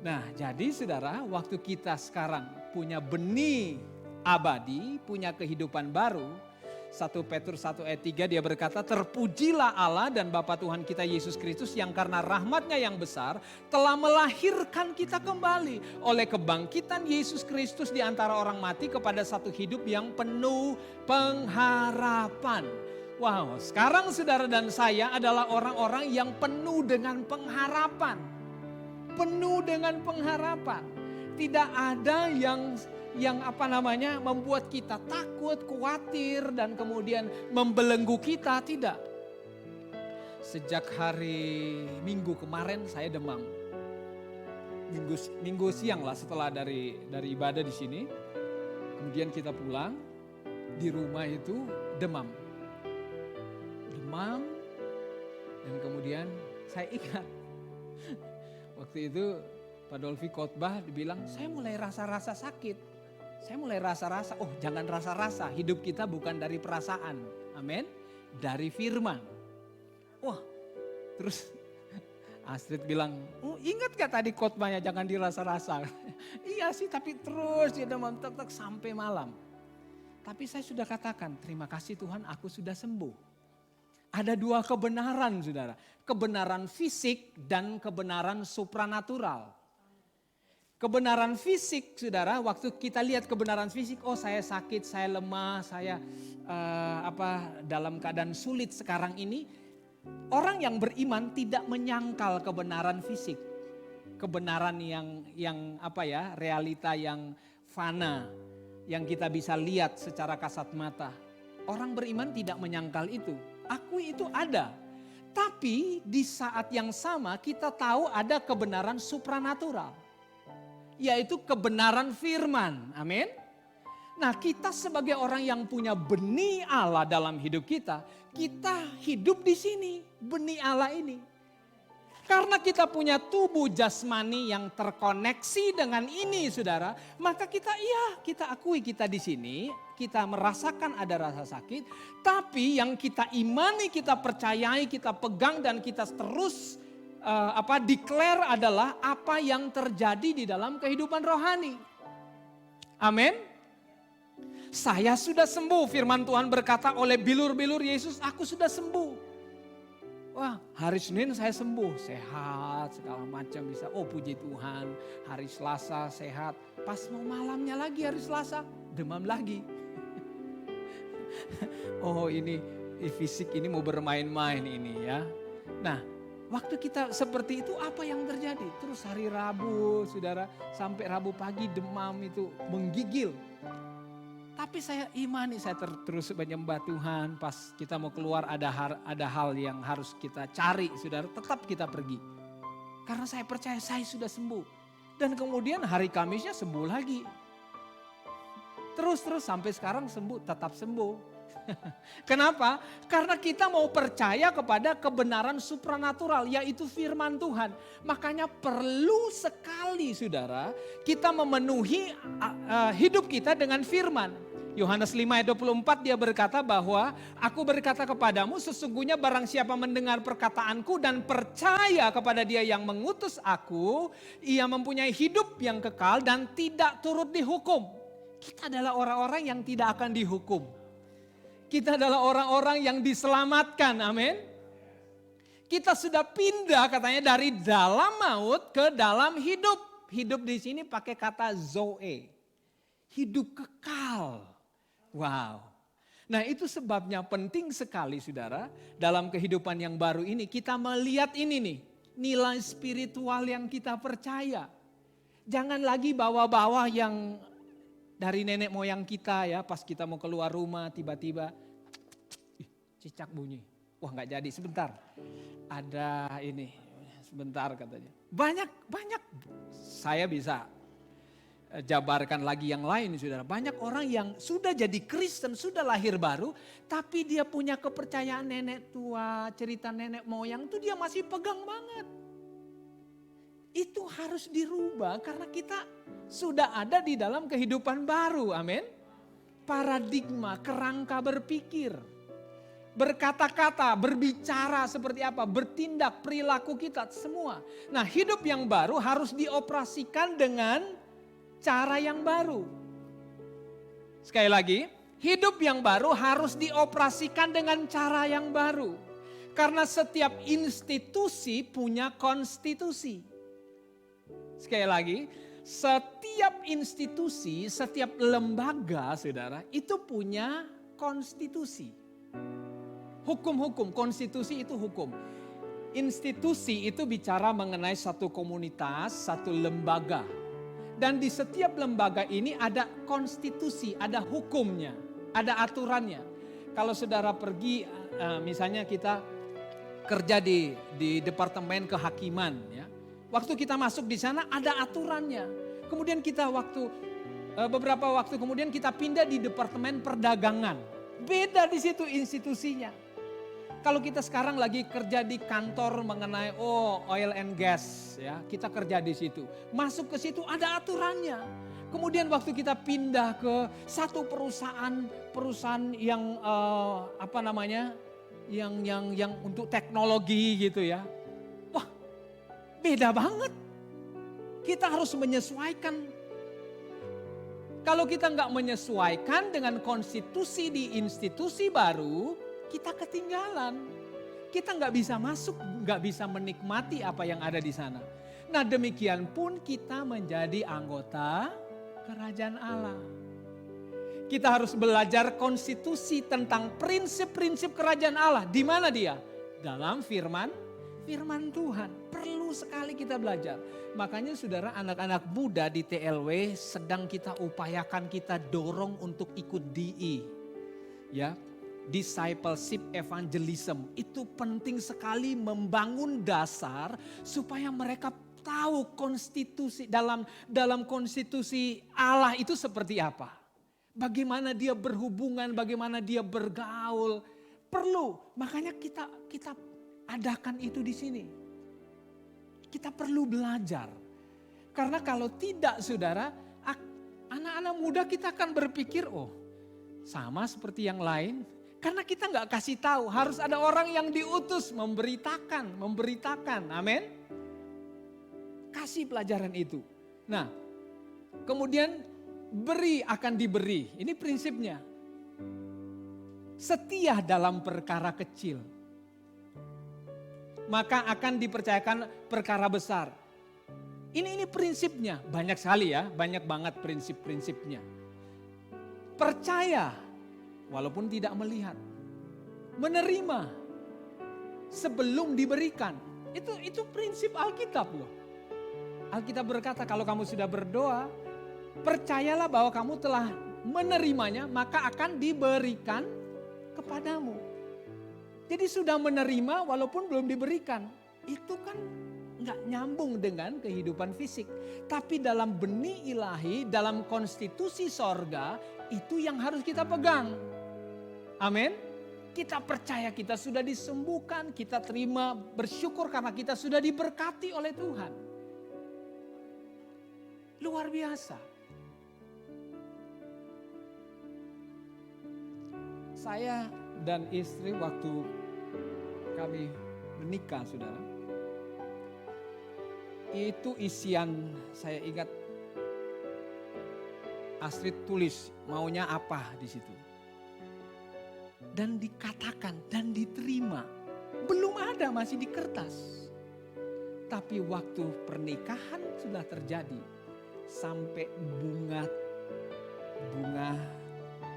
Nah, jadi saudara, waktu kita sekarang punya benih abadi, punya kehidupan baru, 1 Petrus 1 ayat 3 dia berkata, terpujilah Allah dan Bapa Tuhan kita Yesus Kristus yang karena rahmatnya yang besar telah melahirkan kita kembali oleh kebangkitan Yesus Kristus di antara orang mati kepada satu hidup yang penuh pengharapan. Wow, sekarang saudara dan saya adalah orang-orang yang penuh dengan pengharapan. Penuh dengan pengharapan. Tidak ada yang membuat kita takut, khawatir dan kemudian membelenggu kita, tidak. Sejak hari Minggu kemarin saya demam. Minggu siang lah setelah dari ibadah di sini. Kemudian kita pulang, di rumah itu demam. Dan kemudian saya ingat waktu itu Pak Dolfi khotbah dibilang, saya mulai rasa-rasa sakit. Saya mulai rasa-rasa, jangan rasa-rasa, hidup kita bukan dari perasaan. Amin. Dari firman. Wah, terus Astrid bilang, ingat gak tadi khotbahnya jangan dirasa-rasa. Iya sih, tapi terus dia demam tetap sampai malam. Tapi saya sudah katakan, terima kasih Tuhan aku sudah sembuh. Ada dua kebenaran saudara. Kebenaran fisik dan kebenaran supranatural. Kebenaran fisik saudara, waktu kita lihat kebenaran fisik, saya sakit, saya lemah, saya dalam keadaan sulit sekarang ini. Orang yang beriman tidak menyangkal kebenaran fisik. Kebenaran yang realita yang fana, yang kita bisa lihat secara kasat mata. Orang beriman tidak menyangkal itu. Akui itu ada. Tapi di saat yang sama kita tahu ada kebenaran supranatural. Yaitu kebenaran firman. Amin. Nah, kita sebagai orang yang punya benih Allah dalam hidup kita, kita hidup di sini, benih Allah ini. karena kita punya tubuh jasmani yang terkoneksi dengan ini saudara, maka kita akui kita di sini, kita merasakan ada rasa sakit, tapi yang kita imani, kita percayai, kita pegang dan kita terus declare adalah apa yang terjadi di dalam kehidupan rohani. Amin. Saya sudah sembuh, firman Tuhan berkata oleh bilur-bilur Yesus, aku sudah sembuh. Wah, hari Senin saya sembuh, sehat segala macam bisa. Oh puji Tuhan, hari Selasa sehat. Pas mau malamnya lagi hari Selasa, demam lagi. Oh ini fisik ini mau bermain-main ini ya. Nah, waktu kita seperti itu apa yang terjadi? Terus hari Rabu, saudara, sampai Rabu pagi demam itu menggigil. Tapi saya imani, saya terus menyembah Tuhan. Pas kita mau keluar ada hal yang harus kita cari, saudara, tetap kita pergi. Karena saya percaya saya sudah sembuh. Dan kemudian hari Kamisnya sembuh lagi. Terus sampai sekarang sembuh, tetap sembuh. Kenapa? Karena kita mau percaya kepada kebenaran supranatural, yaitu firman Tuhan. Makanya perlu sekali saudara, kita memenuhi hidup kita dengan firman. Yohanes 5 ayat 24 dia berkata bahwa aku berkata kepadamu sesungguhnya barang siapa mendengar perkataanku dan percaya kepada dia yang mengutus aku, ia mempunyai hidup yang kekal dan tidak turut dihukum. Kita adalah orang-orang yang tidak akan dihukum. Kita adalah orang-orang yang diselamatkan, amin. Kita sudah pindah katanya dari dalam maut ke dalam hidup. Hidup di sini pakai kata zoe, hidup kekal. Wow. Nah itu sebabnya penting sekali saudara, dalam kehidupan yang baru ini kita melihat ini nih, nilai spiritual yang kita percaya. Jangan lagi bawa-bawa yang dari nenek moyang kita ya, pas kita mau keluar rumah tiba-tiba cicak bunyi. Wah nggak jadi, sebentar. Ada ini, sebentar katanya. Banyak saya bisa jabarkan lagi yang lain saudara. Banyak orang yang sudah jadi Kristen, sudah lahir baru, tapi dia punya kepercayaan nenek tua, cerita nenek moyang itu dia masih pegang banget. Itu harus dirubah karena kita sudah ada di dalam kehidupan baru, amin. Paradigma, kerangka berpikir, berkata-kata, berbicara seperti apa, bertindak, perilaku kita semua. Nah hidup yang baru harus dioperasikan dengan cara yang baru. Sekali lagi, hidup yang baru harus dioperasikan dengan cara yang baru. Karena setiap institusi punya konstitusi. Sekali lagi, setiap institusi, setiap lembaga saudara itu punya konstitusi. Hukum-hukum, konstitusi itu hukum. Institusi itu bicara mengenai satu komunitas, satu lembaga. Dan di setiap lembaga ini ada konstitusi, ada hukumnya, ada aturannya. Kalau saudara pergi, misalnya kita kerja di departemen kehakiman, ya. Waktu kita masuk di sana ada aturannya. Kemudian kita beberapa waktu kemudian kita pindah di departemen perdagangan. Beda di situ institusinya. Kalau kita sekarang lagi kerja di kantor mengenai oil and gas, ya kita kerja di situ. Masuk ke situ ada aturannya. Kemudian waktu kita pindah ke satu perusahaan yang yang untuk teknologi gitu ya. Wah, beda banget. Kita harus menyesuaikan. Kalau kita nggak menyesuaikan dengan konstitusi di institusi baru, kita ketinggalan. Kita nggak bisa masuk, nggak bisa menikmati apa yang ada di sana. Nah demikian pun kita menjadi anggota kerajaan Allah. Kita harus belajar konstitusi tentang prinsip-prinsip kerajaan Allah. Di mana dia? Dalam firman Tuhan. Perlu sekali kita belajar. Makanya saudara anak-anak muda di TLW sedang kita upayakan, kita dorong untuk ikut DI. Ya. Discipleship evangelism itu penting sekali membangun dasar supaya mereka tahu konstitusi dalam konstitusi Allah itu seperti apa. Bagaimana dia berhubungan, bagaimana dia bergaul. Perlu, makanya kita adakan itu di sini. Kita perlu belajar. Karena kalau tidak saudara, anak-anak muda kita akan berpikir, oh sama seperti yang lain. Karena kita nggak kasih tahu, harus ada orang yang diutus memberitakan. Amin. Kasih pelajaran itu. Nah, kemudian beri akan diberi. Ini prinsipnya. Setia dalam perkara kecil, maka akan dipercayakan perkara besar. Ini prinsipnya, banyak sekali ya, banyak banget prinsip-prinsipnya. Percaya walaupun tidak melihat. Menerima sebelum diberikan. Itu prinsip Alkitab loh. Alkitab berkata kalau kamu sudah berdoa, percayalah bahwa kamu telah menerimanya, maka akan diberikan kepadamu. Jadi sudah menerima walaupun belum diberikan. Itu kan nggak nyambung dengan kehidupan fisik. Tapi dalam benih ilahi, dalam konstitusi sorga, itu yang harus kita pegang. Amin. Kita percaya kita sudah disembuhkan, kita terima bersyukur karena kita sudah diberkati oleh Tuhan. Luar biasa. Saya dan istri waktu kami menikah saudara, itu isian saya ingat Astrid tulis maunya apa di situ. Dan dikatakan dan diterima. Belum ada, masih di kertas. Tapi waktu pernikahan sudah terjadi. Sampai bunga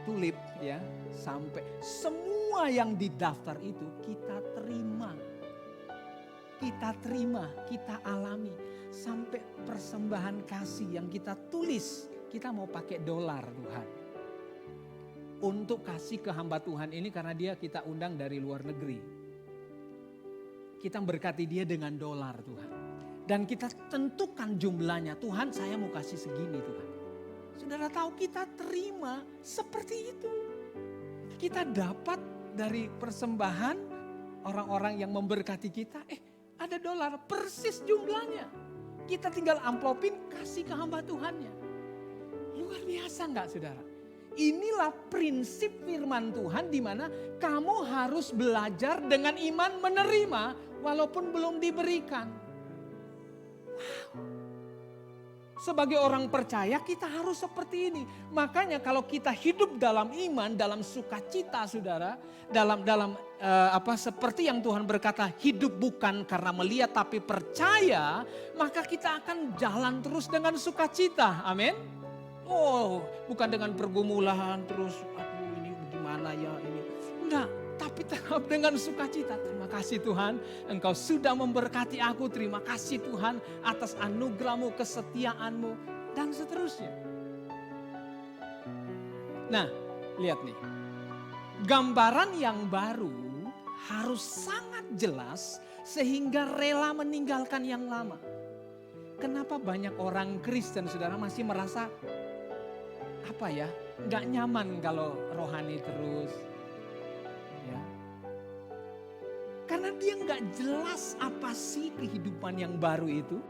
tulip ya. Sampai semua yang didaftar itu kita terima. Kita alami. Sampai persembahan kasih yang kita tulis. Kita mau pakai dolar Tuhan. Untuk kasih ke hamba Tuhan ini karena dia kita undang dari luar negeri. Kita berkati dia dengan dolar Tuhan. Dan kita tentukan jumlahnya. Tuhan saya mau kasih segini Tuhan. Saudara tahu kita terima seperti itu. Kita dapat dari persembahan orang-orang yang memberkati kita. Ada dolar persis jumlahnya. Kita tinggal amplopin kasih ke hamba Tuhannya. Luar biasa enggak saudara? Inilah prinsip firman Tuhan di mana kamu harus belajar dengan iman menerima walaupun belum diberikan. Wow. Sebagai orang percaya kita harus seperti ini. Makanya kalau kita hidup dalam iman, dalam sukacita saudara, dalam seperti yang Tuhan berkata, hidup bukan karena melihat tapi percaya, maka kita akan jalan terus dengan sukacita. Amin. Oh, bukan dengan pergumulan terus, aduh ini gimana ya ini. Enggak, tapi tetap dengan sukacita. Terima kasih Tuhan, Engkau sudah memberkati aku. Terima kasih Tuhan atas anugerah-Mu, kesetiaan-Mu, dan seterusnya. Nah, lihat nih. Gambaran yang baru harus sangat jelas sehingga rela meninggalkan yang lama. Kenapa banyak orang Kristen, saudara, masih merasa nggak nyaman kalau rohani terus, ya. Karena dia nggak jelas apa sih kehidupan yang baru itu,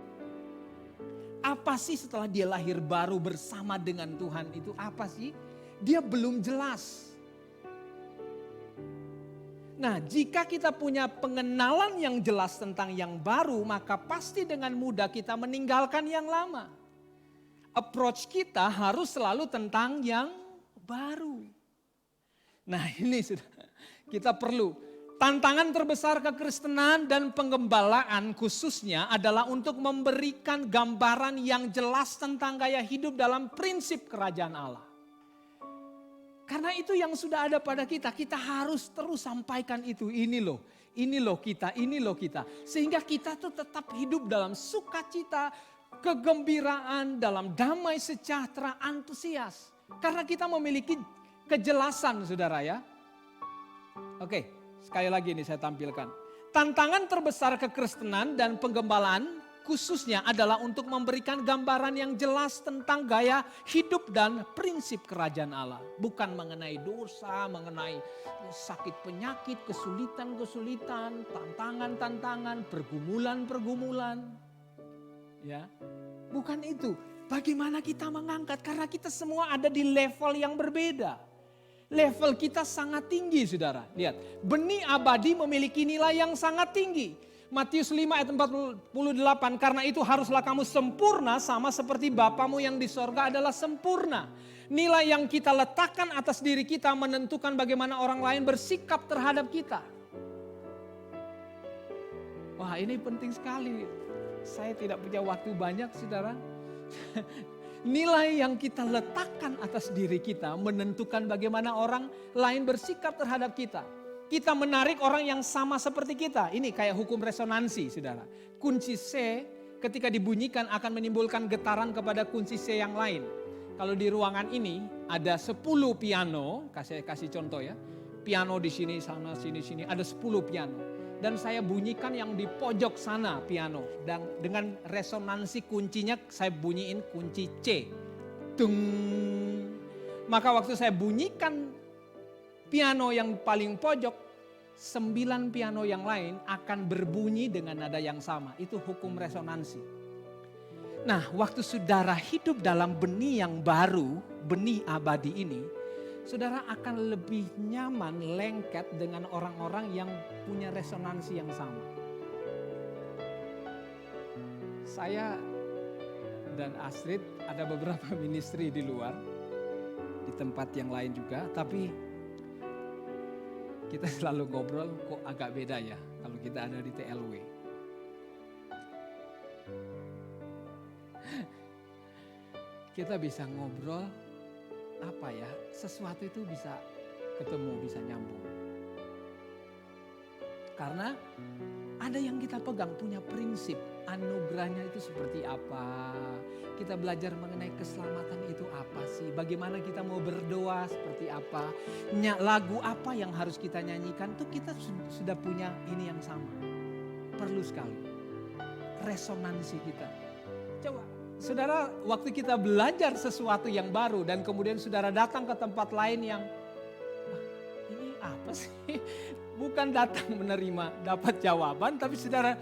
apa sih setelah dia lahir baru bersama dengan Tuhan itu apa sih? Dia belum jelas. Nah, jika kita punya pengenalan yang jelas tentang yang baru, maka pasti dengan mudah kita meninggalkan yang lama. Approach kita harus selalu tentang yang baru. Nah ini sudah kita perlu. Tantangan terbesar kekristenan dan penggembalaan khususnya adalah untuk memberikan gambaran yang jelas tentang gaya hidup dalam prinsip kerajaan Allah. Karena itu yang sudah ada pada kita, kita harus terus sampaikan itu. Ini loh kita. Sehingga kita tuh tetap hidup dalam sukacita, kegembiraan, dalam damai sejahtera, antusias. Karena kita memiliki kejelasan saudara ya. Oke, sekali lagi ini saya tampilkan. Tantangan terbesar kekristenan dan penggembalaan khususnya adalah untuk memberikan gambaran yang jelas tentang gaya hidup dan prinsip kerajaan Allah. Bukan mengenai dosa, mengenai sakit penyakit, kesulitan-kesulitan, tantangan-tantangan, pergumulan-pergumulan. Ya, bukan itu. Bagaimana kita mengangkat? Karena kita semua ada di level yang berbeda. Level kita sangat tinggi, saudara. Lihat, benih abadi memiliki nilai yang sangat tinggi. Matius 5 ayat 48, karena itu haruslah kamu sempurna sama seperti Bapamu yang di sorga adalah sempurna. Nilai yang kita letakkan atas diri kita menentukan bagaimana orang lain bersikap terhadap kita. Wah, ini penting sekali. Saya tidak punya waktu banyak, saudara. Nilai yang kita letakkan atas diri kita menentukan bagaimana orang lain bersikap terhadap kita. Kita menarik orang yang sama seperti kita. Ini kayak hukum resonansi, saudara. Kunci C ketika dibunyikan akan menimbulkan getaran kepada kunci C yang lain. Kalau di ruangan ini ada 10 piano, kasih contoh ya. Piano di sini, sana, sini, ada 10 piano. Dan saya bunyikan yang di pojok sana piano. Dan dengan resonansi kuncinya saya bunyiin kunci C. Dung. Maka waktu saya bunyikan piano yang paling pojok, 9 piano yang lain akan berbunyi dengan nada yang sama. Itu hukum resonansi. Nah, waktu saudara hidup dalam benih yang baru, benih abadi ini, saudara akan lebih nyaman lengket dengan orang-orang yang punya resonansi yang sama. Saya dan Astrid ada beberapa ministry di luar, di tempat yang lain juga, tapi kita selalu ngobrol kok agak beda ya kalau kita ada di TLW. Kita bisa ngobrol apa ya, sesuatu itu bisa ketemu, bisa nyambung. Karena ada yang kita pegang, punya prinsip, anugerahnya itu seperti apa. Kita belajar mengenai keselamatan itu apa sih, bagaimana kita mau berdoa seperti apa. Lagu apa yang harus kita nyanyikan, tuh kita sudah punya ini yang sama. Perlu sekali, resonansi kita. Coba. Saudara, waktu kita belajar sesuatu yang baru dan kemudian saudara datang ke tempat lain yang ini apa sih? Bukan datang menerima, dapat jawaban, tapi saudara,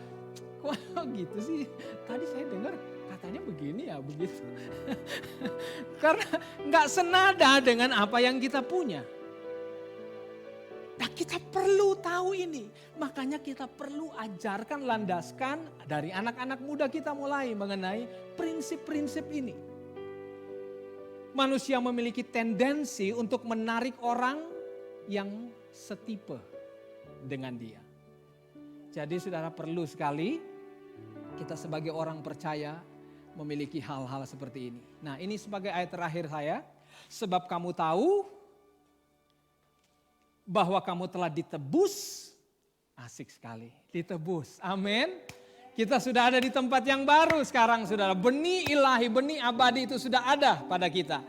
kok gitu sih? Tadi saya dengar katanya begini ya, begitu. Karena nggak senada dengan apa yang kita punya. Nah, kita perlu tahu ini. Makanya kita perlu ajarkan, landaskan dari anak-anak muda kita mulai mengenai prinsip-prinsip ini. Manusia memiliki tendensi untuk menarik orang yang setipe dengan dia. Jadi saudara, perlu sekali kita sebagai orang percaya memiliki hal-hal seperti ini. Nah, ini sebagai ayat terakhir saya. Sebab kamu tahu bahwa kamu telah ditebus. Asik sekali, ditebus. Amin. Kita sudah ada di tempat yang baru sekarang, saudara. Benih ilahi, benih abadi itu sudah ada pada kita.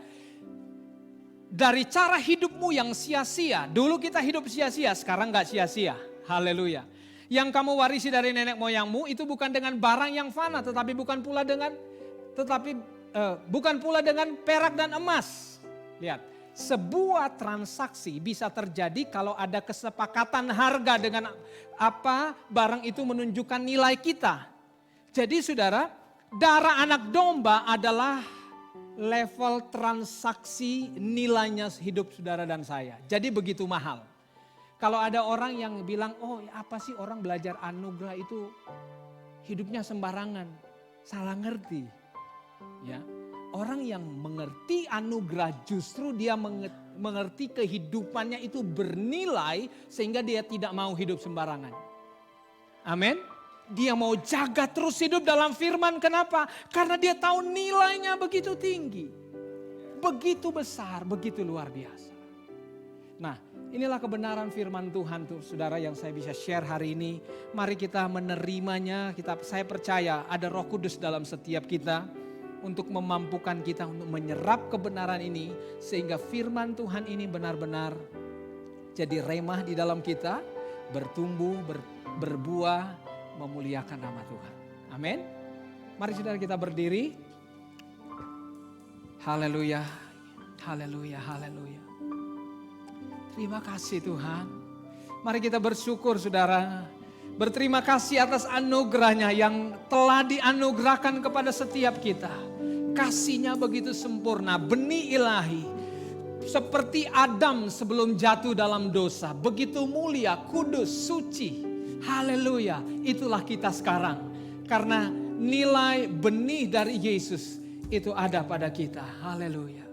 Dari cara hidupmu yang sia-sia. Dulu kita hidup sia-sia, sekarang gak sia-sia. Haleluya. Yang kamu warisi dari nenek moyangmu itu bukan dengan barang yang fana, tetapi bukan pula dengan perak dan emas. Lihat. Sebuah transaksi bisa terjadi kalau ada kesepakatan harga dengan apa barang itu menunjukkan nilai kita. Jadi saudara, darah anak domba adalah level transaksi nilainya hidup saudara dan saya. Jadi begitu mahal. Kalau ada orang yang bilang, oh apa sih orang belajar anugerah itu hidupnya sembarangan. Salah ngerti. Ya. Orang yang mengerti anugerah justru dia mengerti kehidupannya itu bernilai sehingga dia tidak mau hidup sembarangan. Amin. Dia mau jaga terus hidup dalam firman. Kenapa? Karena dia tahu nilainya begitu tinggi. Begitu besar, begitu luar biasa. Nah, inilah kebenaran firman Tuhan tuh saudara yang saya bisa share hari ini. Mari kita menerimanya. Saya percaya ada Roh Kudus dalam setiap kita. Untuk memampukan kita untuk menyerap kebenaran ini. Sehingga firman Tuhan ini benar-benar jadi remah di dalam kita. Bertumbuh, berbuah, memuliakan nama Tuhan. Amin. Mari saudara kita berdiri. Haleluya, haleluya, haleluya. Terima kasih Tuhan. Mari kita bersyukur saudara. Berterima kasih atas anugerahnya yang telah dianugerahkan kepada setiap kita. Kasih-Nya begitu sempurna, benih ilahi. Seperti Adam sebelum jatuh dalam dosa, begitu mulia, kudus, suci. Haleluya, itulah kita sekarang. Karena nilai benih dari Yesus itu ada pada kita. Haleluya.